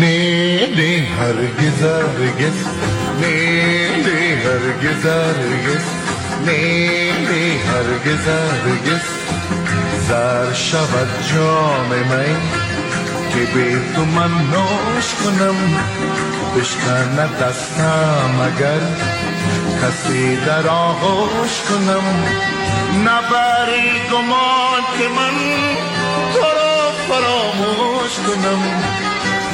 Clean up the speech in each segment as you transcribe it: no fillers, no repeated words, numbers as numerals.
نه نه هرگز هرگز نه نه هرگز هرگز نه نه هرگز هرگز زر شود جام من که به تو من نوش کنم بشکنه دستم اگر کسی در آغوش کنم نبری گمان که من تو را فراموش کنم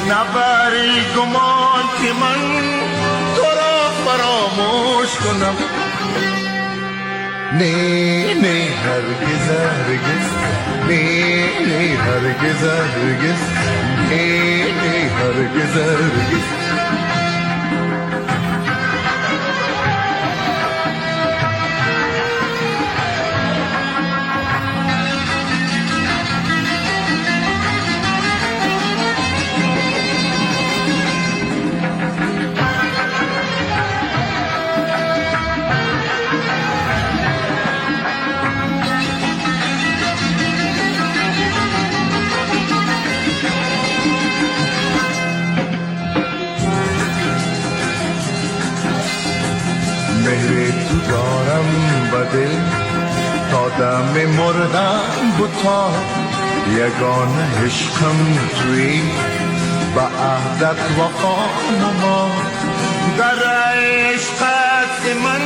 نبری گمان که من تو را فراموش کنم نه نه هرگز هرگز نه نه هرگز هرگز نه نه هرگز هرگز مهر تو دارم بدل تا دم مردم بتا یگان عشقم توی با عهدت وفا نما در عشقت من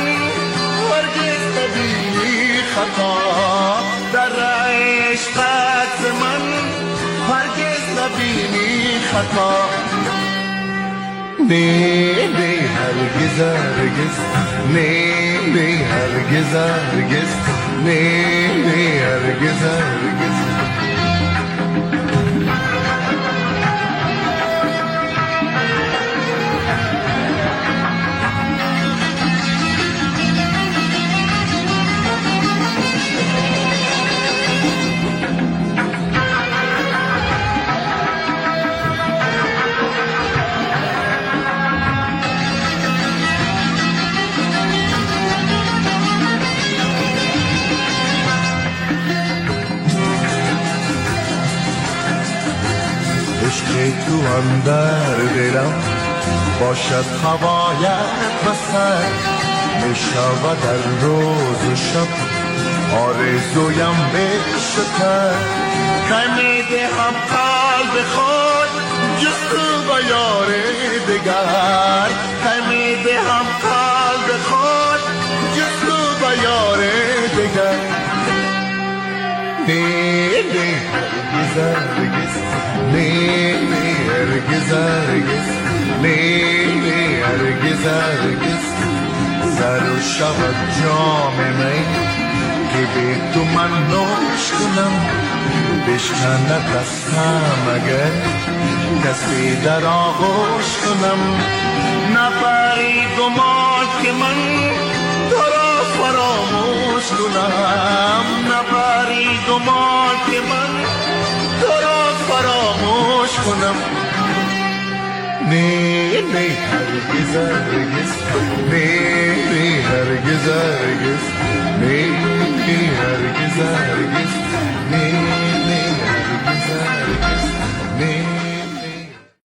هرگز نبینی خطا در عشقت من هرگز نبینی خطا نه نه هرگز هرگز نه نه هرگز هرگز نه نه هرگز هرگز عشق تو اندر دلم باشد هوایت بسر میشود در روز و شب آرزویم بشکر که میدهم قلب خود جستو با یار دگر که میدهم قلب خود جستو با یار دگر نه نه هرگز هرگز نه نه هرگز هرگز نه نه هرگز هرگز زر و شود جام من که به تو من نوش کنم بشکنه دستم اگر کسی در آغوش کنم نبری گمان که من تو را فراموش کنم نبری گمان که من تو را فراموش کنم نه نه هرگز هرگز نه نه هرگز هرگز نه نه هرگز هرگز نه نه هرگز هرگز نه